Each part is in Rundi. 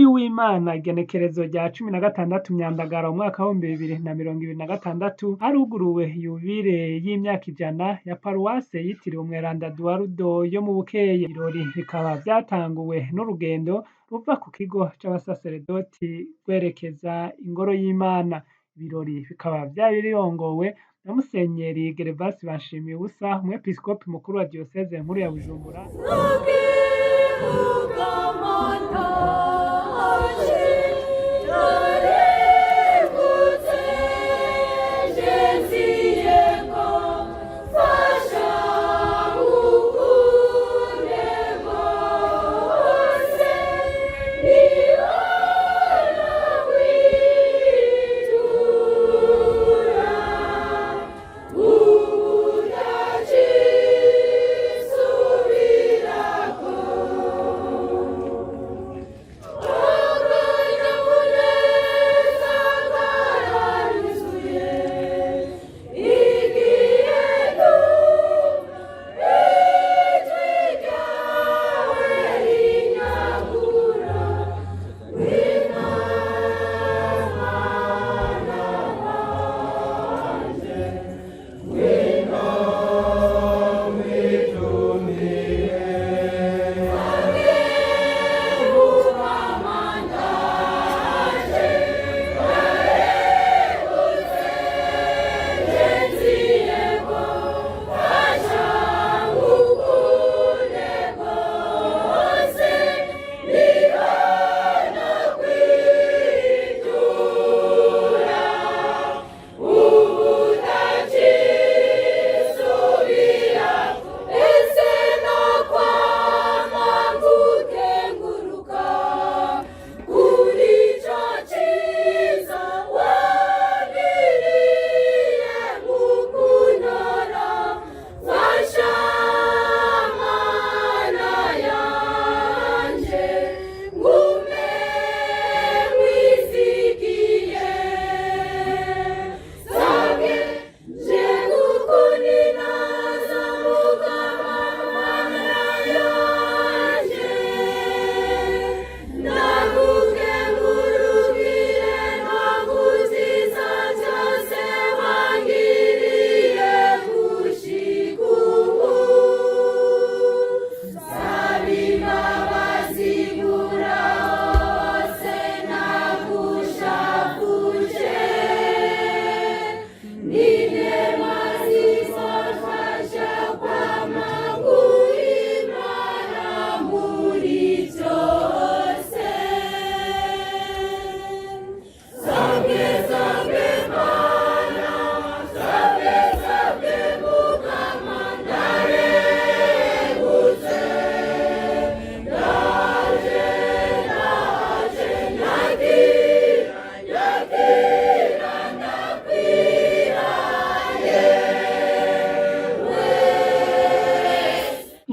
uyu w'Imana igenekerezo rya 16 Myandagara umwaka wa 2026 haruguruwe yubile y'imyaka 100 ya paruwase yitiriwe Umweranda Eduardo yo mu Bukeye. Ibirori bikaba vyatanguwe n'urugendo ruva ku kigo c'abasaseredoti rwerekeza ingoro y'Imana. Ibirori bikaba vyari birongowe na Musenyeri Gervasi Banshimiye-Ubusa, umwepiskopi mukuru wa diyoseze nkuru ya Bujumbura.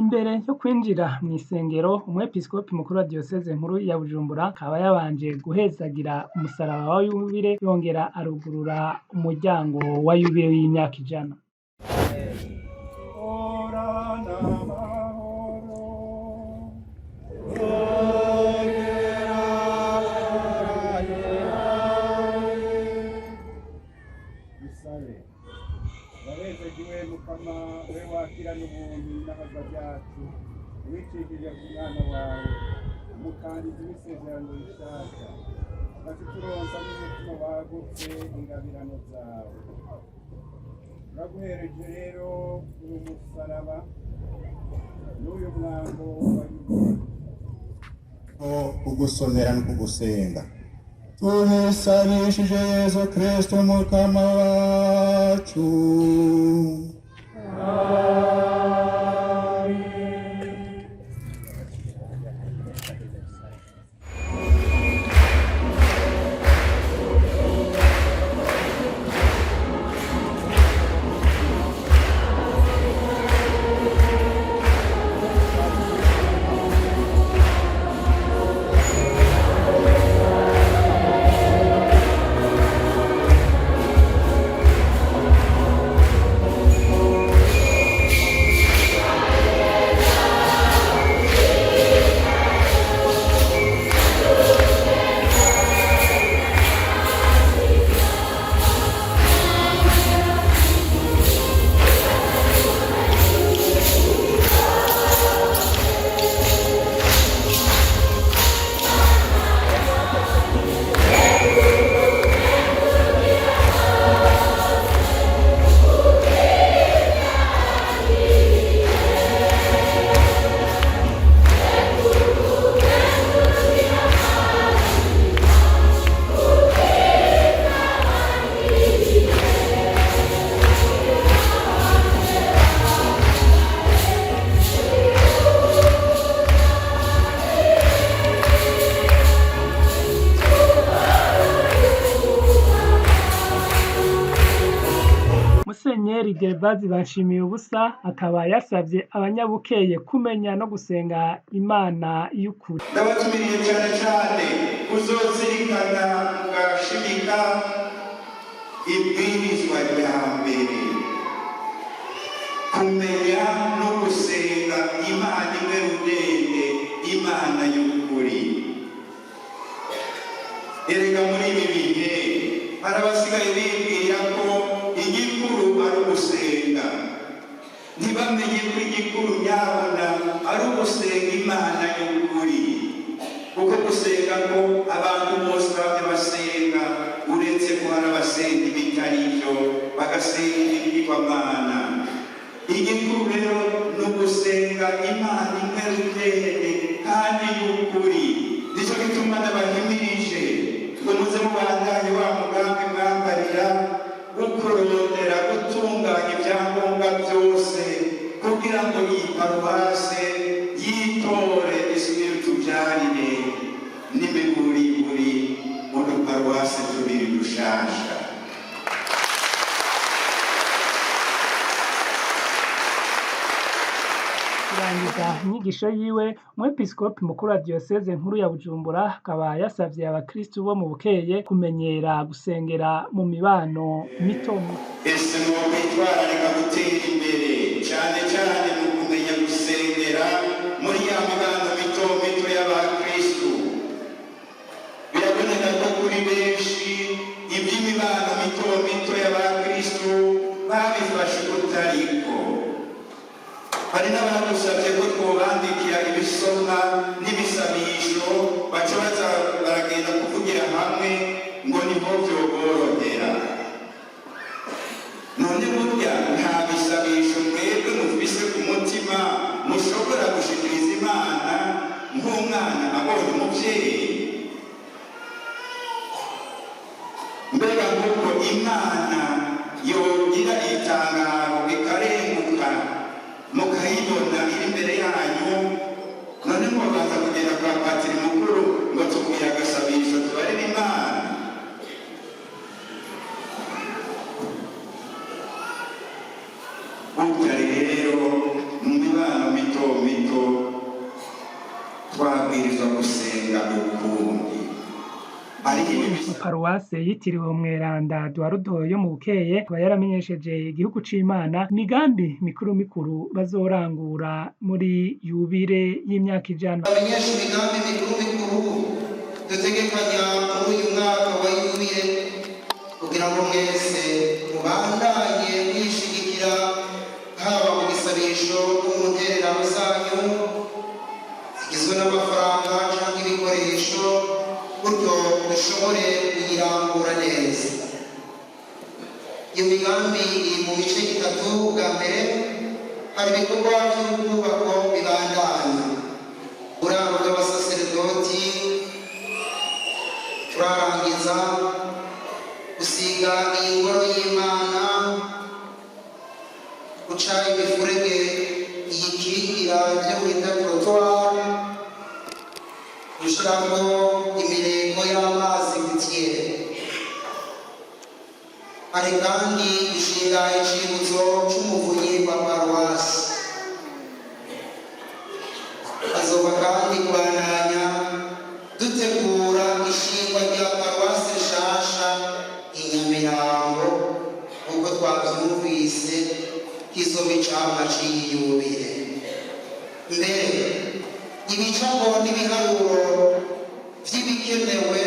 Imbere yo kwinjira mw'isengero, umwepiskopi mukuru wa diyoseze nkuru ya Bujumbura akaba yabanje guhezagira umusaraba wa yubile, yongera arugurura umuryango wa yubile w'imyaka 100. Warezegiwe Mukama we wakirana ubuntu n'abaza byacu wicishije ku mwana wawe umukandizi w'isezerano rishasha ukaturonsa n'umutima wagutse ingabirano zawe. Uraguhereje rero uyu musaraba n'uyu mwango wa yubile kugusomera no kugusenga tuhisabishije Yesu Kristo Mukama wacu. Pasiteri Gervase Banshimiye-Ubusa akaba yasavye abanyabukeye kumenya no gusenga Imana y'ukuri. Ndabatumiriye cyane cyane kuzozirikana mugashimika ibwirizwa rya mbere, kumenya no gusenga Imana imwe rudende, Imana y'ukuri. Erega muri ibi bihe hari abasigaye bibwira ko igikuru ari ugusenga, ntibamenye ko igikuru nyabona ari ugusenga Imana y'ukuri. Kuko gusenga ko abantu bose bamwe basenga, uretse ko hari abasenga ibitari byo, bagasenga ibigirwamana. Igikuru rero ni ugusenga Imana imwe rudende kandi y'ukuri. Nicyo gituma ndabahimirije ngo muze mubandanye wa mugambi mwambarira wo kurondera gutunganya ibyangombwa byose kugira ngo iyi paruwase yitore isubire tubyarire n'imiburiburi mu duparuwase tubiri dushasha. Kurangiza inyigisho yiwe umwepiskopi mukuru wa diyoseze nkuru ya Bujumbura akaba yasavye abakristu bo mu Bukeye kumenyera gusengera mu mibano mito. Ese mwokwitwararika gutera imbere cyane cyane mu kumenya gusengera muri ya mibano mito mito y'abakristu. Biraboneka ko kuri benshi iby'imibano mito mito y'abakristu babifashe utariko. Hari n'abadusabye ko twobandikira ibisomwa n'ibisabisho baca baza baragenda kuvugira hamwe ngo niho vyoborohera. None burya nta bisabisho mwebwe mufise ku mutima mushobora gushikiriza Imana nk'umwana abonye umuvyeyi? Mbega nk'uko Imana yogira itangaro ikarenguka mukayibona iri imbere yanyu, none mubaza kugenda kwa patiri mukuru ngo tubwire agasabisho tubarire Imana? Burya rero mu mibano mito mito twabwirizwa gusenga ukundi. Paruwase yitiriwe Umweranda Eduardo yo mu Bukeye akaba yaramenyesheje igihugu c'Imana imigambi mikuru mikuru bazorangura muri yubire y'imyaka 100. Abanyesha imigambi mikuru mikuru dutegekanya muri uyu mwaka wa yubire kugira ngo mwese mubandanye mwishigikira haba mu bisabisho no mu ntererano zanyu zigizwe n'amafaranga canke ibikoresho, gutyo dushobore kuyirangura neza. Iyo migambi iri mu bice bitatu. Bwa mbere hari ibikorwa by'ubwubako bibandanya, uburaro bw'abasaseredoti turarangiza, gusiga iyi ngoro y'Imana, guca imifurege iyikingira ibyo bita trottoir, gushiramo imireko y'amazi gutiere. Hari kandi gushinga icibutso c'umuvunyi wa paruwasi. Hazoba kandi kubandanya dutegura ishingwa rya paruwasi nshasha i Nyamirambo, kuko twavyumvise kizoba icamwa c'iyubire. Mbere ibicapo n'ibiharuro vy'ibikenewe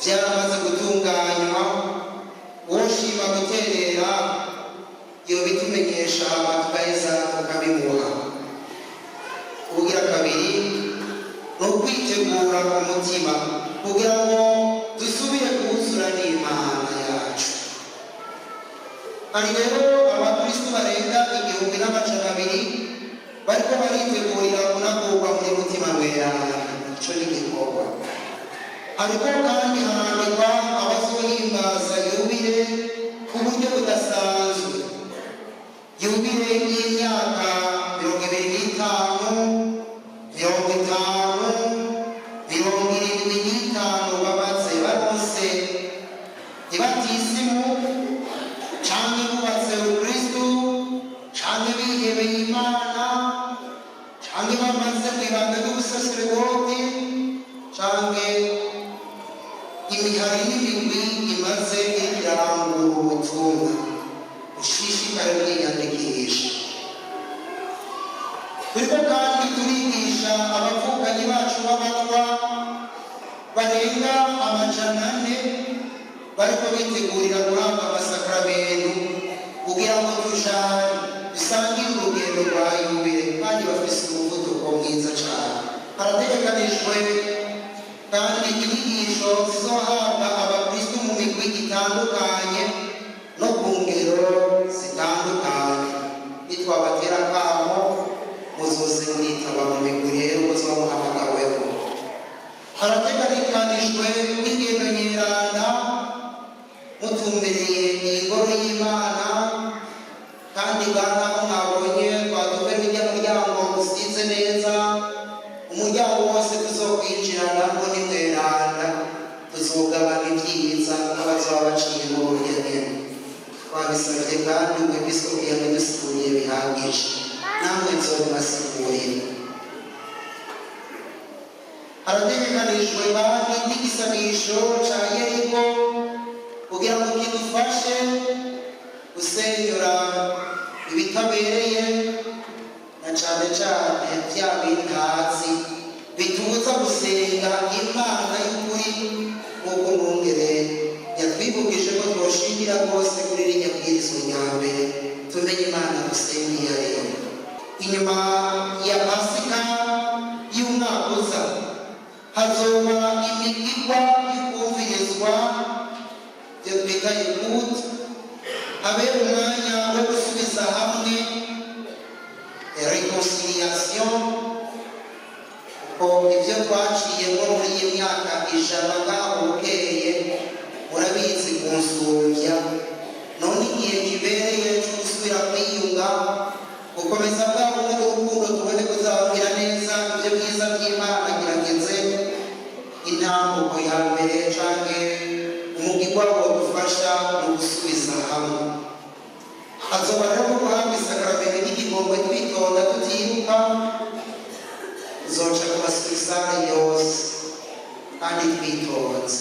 vyaramaze gutunganywa, woshima guterera yobitumenyesha tukaheza tukabimuha. Ubugira kabiri ni ukwitegura ku mutima kugira ngo dusubire kuwuzura n'Imana yacu. Hari rero abakristu barenga 1200 bariko baritegurira kunagurwa muri mutima mweranda. Ico ni igikorwa. Ariko kandi harandikwa abazohimbaza yubire ku buryo budasanzwe. Yubire y'imyaka 25, 50, 75 babatse baronse ibatisimu canke canke imihari n'imigwi imaze irangura ubutumwa ushishikare kwiyandikisha. Turiko kandi turigisha abavukanyi bacu b'abatwa barenga 400 bariko bitegurira guhabwa amasakramentu kugira ngo dusangire urugendo rwa yubile kandi bafise umuvuduko mwiza cane. Harategekanijwe kandi inyigisho zizohabwa abakristu mu migwi itandukanye no ku ngero zitandukanye. Nitwabatera akamo muzoze mwitaba mu migwi rero muzoba muhamagaweho. Harategekanijwe n'ingendo nyeranda mutumbereye ingoro y'Imana kandi bwana mwabonye twatuve imiryango usize neza, umuryango wose tuzokwinjiranamo ni mweranda, tuzogabana ibyiza n'abazoba baciye mu rugendo. Twabisabye kandi umwepiskopi yabidusiguriye bihagije, namwe nzobibasigurira. Harategekanijwe kandi n'igisabisho ca Yeriko kugira ngo kidufashe gusenyura ibitabereye na cane cane vya bintazi bitubuza gusenga Imana y'ukuri nk'uko Mwungere yatwibukije ko twoshingira rwose kuri ririya bwirizwa nyambere tumenye Imana dusenga iyo ariyo. Inyuma ya Pasika y'umwaka uza hazoba imigigwa y'ukumvirizwa byo twita ekuti, habe umwanya wo gusubiza hamwe reconciliation, kuko ibyo twaciyemo muri iyi myaka 100 ngaho bukeye murabizi kunsumbya. None igihe kibereye cyo gusubira kwiyunga, gukomeza bwa bundi urukundo tubone kuzababwira neza ibyo byiza by'Imana girageze intambuko ya mbere canke umugigwa wo dufasha mu gusubiza hamwe. Hazoba rero guhabwa isakaramentu ry'igihombo twitonda tutibuka, zoca ku basubizayo yose kandi twitonze.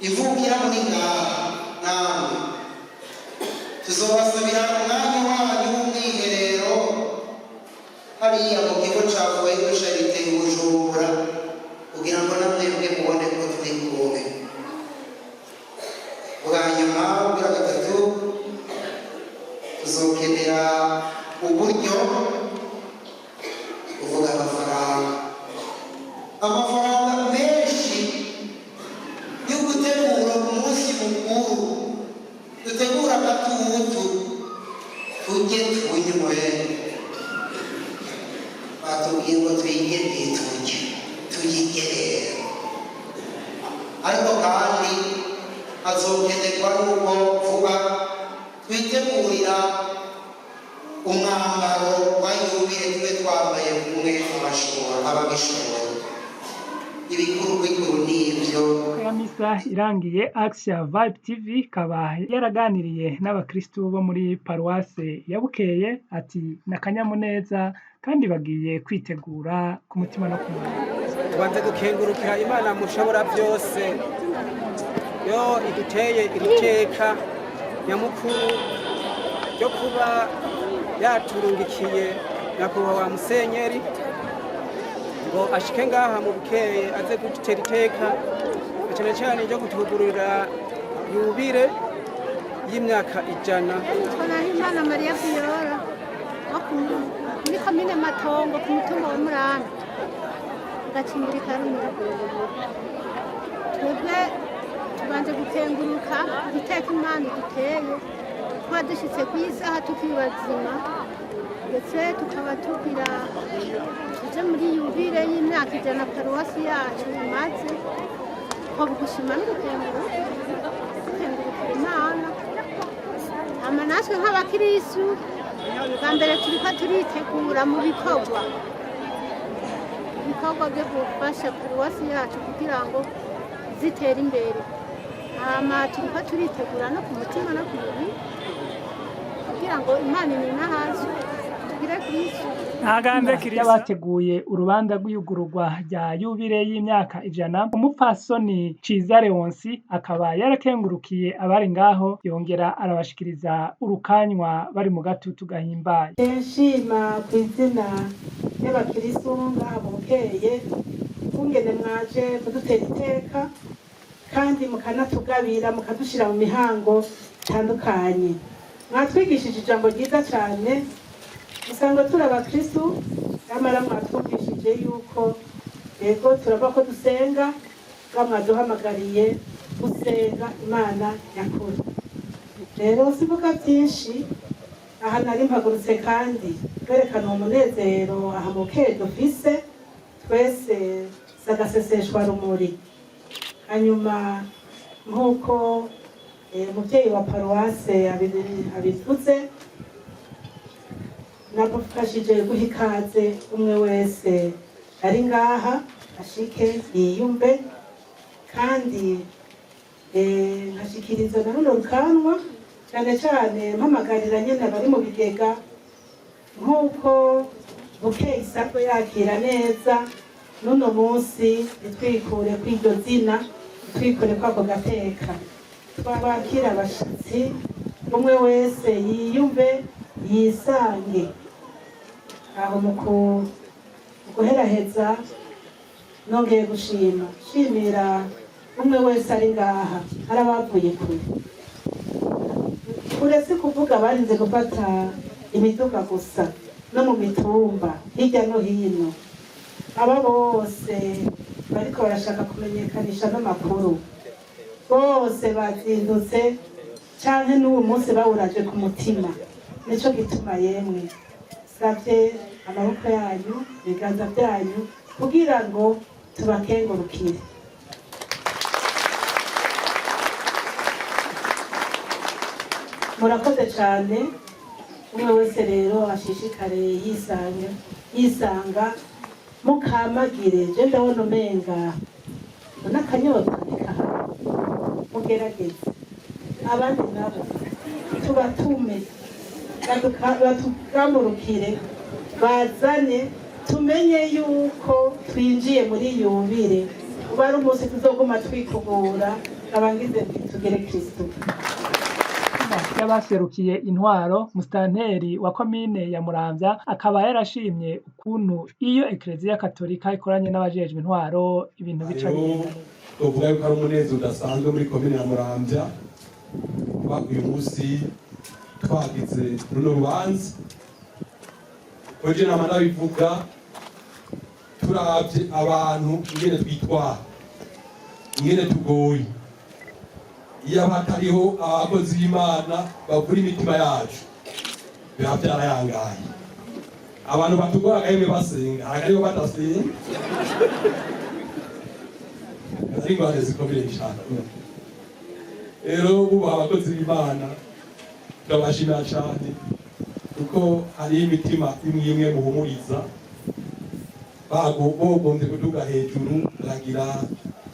Ivukira muri ngaha namwe tuzobasabira umwanya wanyu w'umwiherero hariya mu kigo ca Foyer de Charité Bujumbura kugira ngo namwebwe mubone ko turi kumwe. Bwa nyuma bwa gatatu tuzokenera uburyo kuvuga amafaranga menshi yo gutegura umunsi mukuru, dutegura agatutu tujye tunywe. Batubwiye ngo tuyigende tuyigerera, ariko kandi hazokenerwa n'uko vuba twitegurira umwambaro wa yubile tube twambaye kumwe ababishoboye. Ibikuru bikuru n'ibyo. Ya misa irangiye Action Vibe TV ikaba yaraganiriye n'abakristu bo muri paruwase ya Bukeye ati nakanyamuneza kandi bagiye kwitegura ku mutima no ku mubiri. Tubanze gukengurukira Imana mushobora byose yo iduteye iteka nyamukuru yo kuba yaturungikiye nyakubahwa Musenyeri ngo ashike ngaha mu Bukeye aze gutera iteka cyane cyane ryo kutugurira yubile y'imyaka 100. Imana Maria Fiora muri komine Matongo ku mutumba wa Murambi gacimbiri Karume. Twebwe tubanze gukenguruka iteka Imana duteye kuba dushitse ku isaha tukibazima, ndetse tukaba tugira tuje muri yubile y'imyaka 100 paruwasi yacu imaze ko gushima n'ugukengurukira Imana. Natwe nk'abakirisu bwa mbere turiko turitegura mu bikorwa byo gufasha paruwasi yacu kugira ngo zitere imbere. Turiko turitegura no ku mutima no ku mubiri kugira ngo Imana ininahaze tugire Kristo. y'abateguye urubanza rw'iyugururwa rya yubile y'imyaka 100 umupfasoni Ciza Leonsi akaba yarakengurukiye abari ngaho yongera arabashikiriza urukanywa bari mu gatutu gahimbaye. Nshima ku izina y'abakirisu ngaha mu Bukeye kungene mwaje kudutera iteka kandi mukanatugabira mukadushira mu mihango itandukanye. Mwatwigishije ijambo ryiza cyane usanga turi abakristu amara mwatwumvishije yuko yego turava ko dusenga mwaduhamagariye gusenga Imana nyakuri. Rero sivuga byinshi aha nari mpagurutse kandi kwerekana umunezero aha mu Bukeye dufise twese sagaseseshwa rumuri. Hanyuma nk'uko umubyeyi wa paruwase abivuze nagufashije guha ikaze umwe wese ari ngaha ashike yiyumve kandi nkashikiriza na runo rukanwa cyane cyane mpamagarira nyine abari mu bigega nk'uko Bukeye isanzwe yakira neza n'uno munsi nitwikure kw'iryo zina twikure kwako gateka twabakira abashitsi umwe wese yiyumve yisange aho mu guheraheza nongeye gushima shimira umwe wese ari ngaha ari abavuye kure si kuvuga barinze gufata imiduga gusa no mu mitumba hirya no hino aba bose bariko barashaka kumenyekanisha n'amakuru bose bazindutse canke n'uwo munsi bawuraje ku mutima. Nico gituma yemwe savye amaboko yanyu ibiganza byanyu kugira ngo tubakengurukire. Murakoze cyane umwe wese rero ashishikare yisanga mukamagire je ndabona umenga n'akanyota mugerageze abandi nabo tubatume batugamurukire bazane tumenye yuko twinjiye muri yubile uba ari umunsi tuzoguma twikubura abangize tugere Kristo. Y'abaserukiye intwaro musitanteri wa komine ya Muramvya akaba yarashimye ukuntu iyo Eklezia Katolika ikoranye n'abajejwe intwaro ibintu bica neza. Tuvuga yuko ari umunezero udasanzwe muri komine ya Muramvya kuba uyu munsi twagize runo rubanza koje nama ndabivuga turavye abantu ingene twitwara ingene tugoye iyo hatariho abakozi b'Imana bavura imitima yacu biba byarayangaye abantu batugora agahembe basenga aribo badasenga ari ingwara zikomeye cyane. Rero ubu abakozi b'Imana turabashimira cyane kuko hari imitima imwe imwe muhumuriza bagombye kuduga hejuru bagira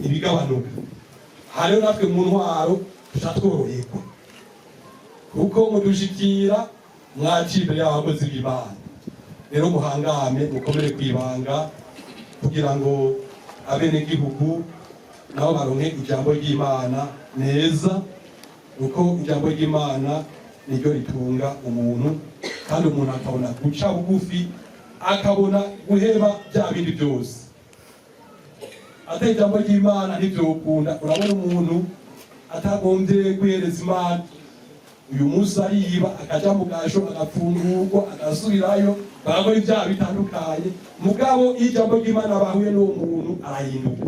ibigabanuka. Hariho natwe mu ntwaro tutatworoherwa kuko mudushikira mwaciye imbere y'abakozi b'Imana. Rero muhangame mukomere kwibanga kugira ngo abenegihugu nabo baronke ijambo ry'Imana neza kuko ijambo ry'Imana niryo ritunga umuntu kandi umuntu akabona guca bugufi akabona guheba bya bindi byose. Ate ijambo ry'Imana ntivyokunda urabona umuntu atagombye guhereza Imana uyu munsi ariba akaja mu gasho agafungurwa agasubirayo bagakora ibyaha bitandukanye mugabo ijambo ry'Imana bahuye n'uwo muntu arahinduka.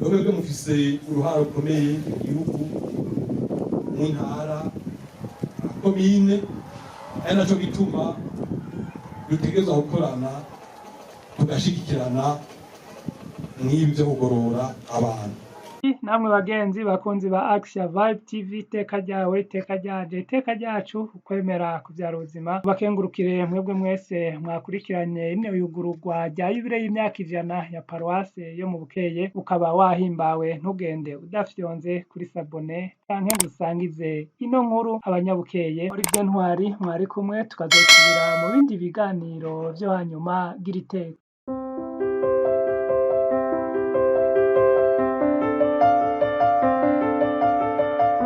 Mwebwe mufise uruhare rukomeye mu gihugu mu ntara komine ari naco gituma dutegerezwa gukorana tugashigikirana mw'ibyo kugorora abantu. namwe bagenzi bakunzi ba Action Vibe TV, iteka ryawe, iteka ryaje, iteka ryacu, ukwemera kuvyara ubuzima. Bakengurukire mwebwe mwese mwakurikiranye ino yugururwa rya yubile y'imyaka 100 ya paruwase yo mu Bukeye. Ukaba wahimbawe, ntugende udafyonze kuri sabone canke ngusangize ino nkuru abanyabukeye. Olivier Ntwari mwari kumwe, tukazosubira mu bindi biganiro vyo hanyuma. Gira iteka.